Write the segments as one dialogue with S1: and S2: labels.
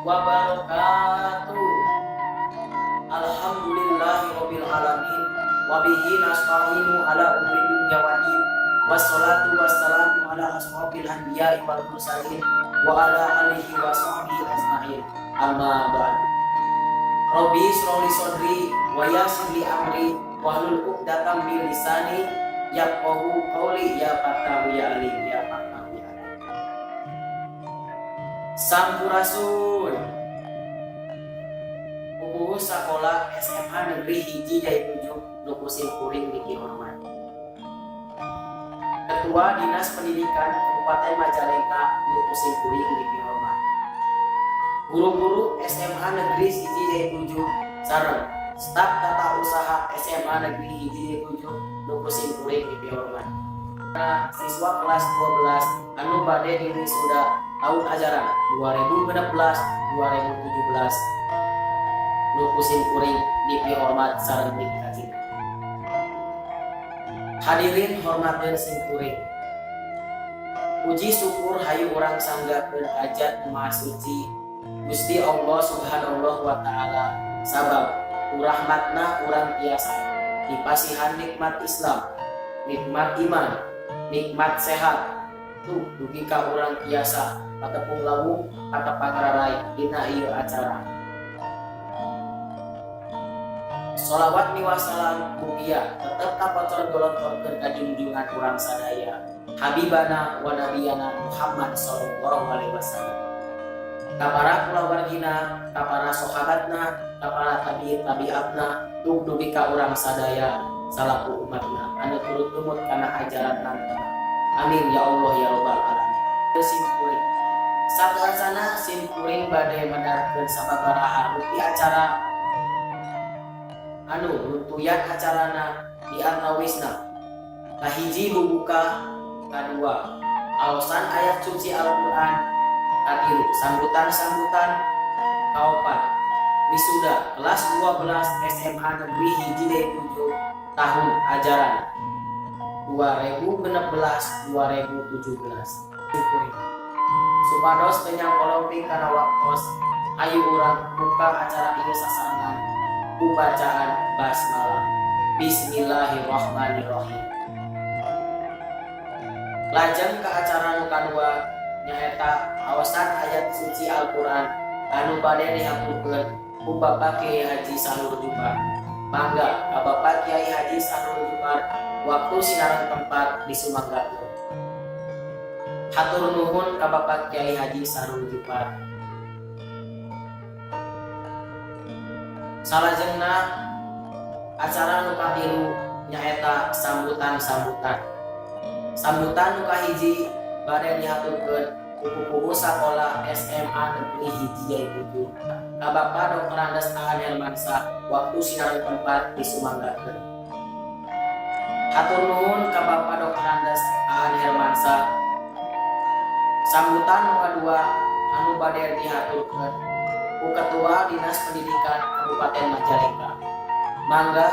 S1: wabarakatuh. Alhamdulillahirabbil alamin wa bihi nasta'inu ala umuri dunya waddin. Wassalatu wassalamu ala asrofil anbiya'i wal mursalin wa ala alihi wa sahbihi ajma'in. Amma ba'du. Rabbi shrah li sadri wa yassir li amri wahlul 'uqdatam min lisani yafqahu qawli. Ya Fatahu ya Alim, ya Fatahu ya Alim. Sampurasun Pupuh Sakola SMA Negeri Hiji Jaya 7 Nukusim Kuring Niki Hormat. Ketua Dinas Pendidikan Kabupaten Majalengka Nukusim Kuring Niki Hormat. Guru-guru SMA Negeri Hiji Jaya 7 sareng staf tata usaha SMA Negeri Hiji Jaya 7 Nukusim Kuring Niki Hormat. Siswa kelas 12 anu bade diwisuda tahun ajaran 2016-2017 Nukusim Kuring Niki Hormat sareng dikaji. Hadirin hormateun sim kuring. Puji syukur hayu urang sanggakeun hajat maha suci Gusti Allah Subhanahu wa taala sabab rahmatna urang tiasa dipasihan nikmat Islam, nikmat iman, nikmat sehat. Tuh dugi ka urang tiasa patepung lawung kata pangararai dina ieu acara. Sholawat miwasalam mugia tetep kapocor golontorkeun ka junjungan urang sadaya Habibana wa Nabiyana Muhammad sallallahu alaihi wasallam. Ka para kulawargina, ka para sahabatna, ka para tabi'atna, tug dugi ka urang sadaya salaku umatna anu turut tumut kana ajaran nantana. Amin ya Allah ya rabbal alamin. Sim kuring. Sapuasana sim kuring bade menarkeun sababaraha rupi acara anu runtuyan acarana di antawisna kahiji bubuka, kadua alasan ayat suci Al-Quran, katilu sambutan-sambutan, kaopat wisuda kelas 12 SMA Negeri Hiji Jaya 7 tahun ajaran 2016-2017. Supados penyang Olimpik kana waktos ayu urang buka acara ieu sasarangan bacaan basmalah. Bismillahirrahmanirrahim. Lajeng ke acara nu kadua nyaeta awasan ayat suci Al-Quran anu bade dihaturkeun ku Bapak Kiai Haji Sahrul Jupar. Mangga ka Bapak Kiai Haji Sahrul Jupar waktu sinaran tempat disumanggakeun. Hatur nuhun ka Bapak Kiai Haji Sahrul Jupar. Salajengna acara nu katilu nyaeta sambutan-sambutan. Sambutan nu kahiji bade dihaturkeun ku Pupuh Sakola SMA Negeri Hiji Jaya 7 ka Bapak Dr. Andes Aan Hermansyah waktu sinaran tempat disumanggakeun. Hatur nuhun ka Bapak Dr. Andes Aan Hermansyah. Sambutan nu kadua anu bade dihaturkeun ku Ketua Dinas Pendidikan Kabupaten Majalengka. Mangga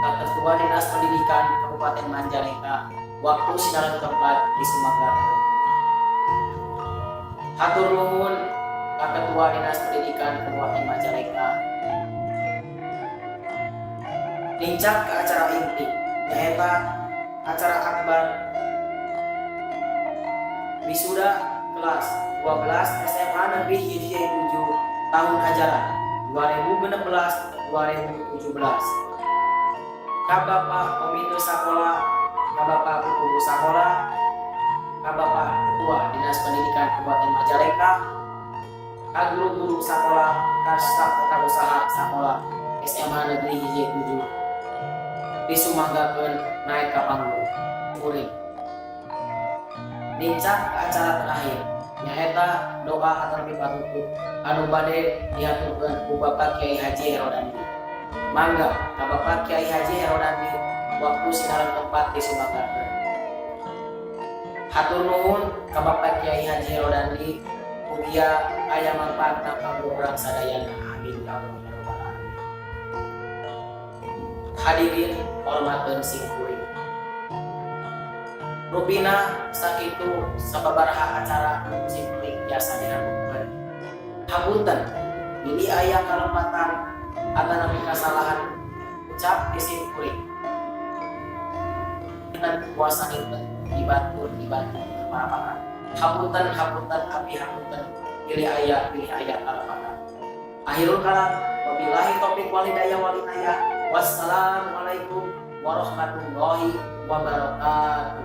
S1: ka Ketua Dinas Pendidikan Kabupaten Majalengka waktu sinaran tempat disumanggakeun. Hatur nuhun ka Ketua Dinas Pendidikan Kabupaten Majalengka. Lincak ke acara inti nyaeta acara akbar wisuda kelas 12 SMA Negeri Hiji Jaya 7 tahun ajaran 2016-2017. Ka Bapak Komite Sakola, ka Bapak Pupuh Sakola, ka Bapak Ketua Dinas Pendidikan Kabupaten Majalengka, ka guru-guru sakola, ka staf tata usaha sakola SMA Negeri Hiji Jaya 7 disumanggakeun naik ka panggung kuring. Lincak ke acara terakhir nyaeta doa atau pitutup anu bade diaturkeun ku Bapak Kiai Haji Herodandi. Mangga ka Bapak Kiai Haji Herodandi waktu sinaran tempat disumanggakeun. Hatur nuhun ka Bapak Kiai Haji Herodandi mugia aya manfaatna kanggo urang sadayana. Amin ya Allah ya rabbal alamin. Hadirin hormateun sim kuring. Rupina sakitu sababaraha acara sim kuring biasa dilakukeun. Hapunten pilih ayah kalempatan atau nami kesalahan ucap isim kuring dan puasa dibantu para pakar. Hapunten api hapunten pilih ayah kalempatan. Akhirul kalam, wabillahi taufiq walhidayah walinayah. Wassalamualaikum warahmatullahi wabarakatuh.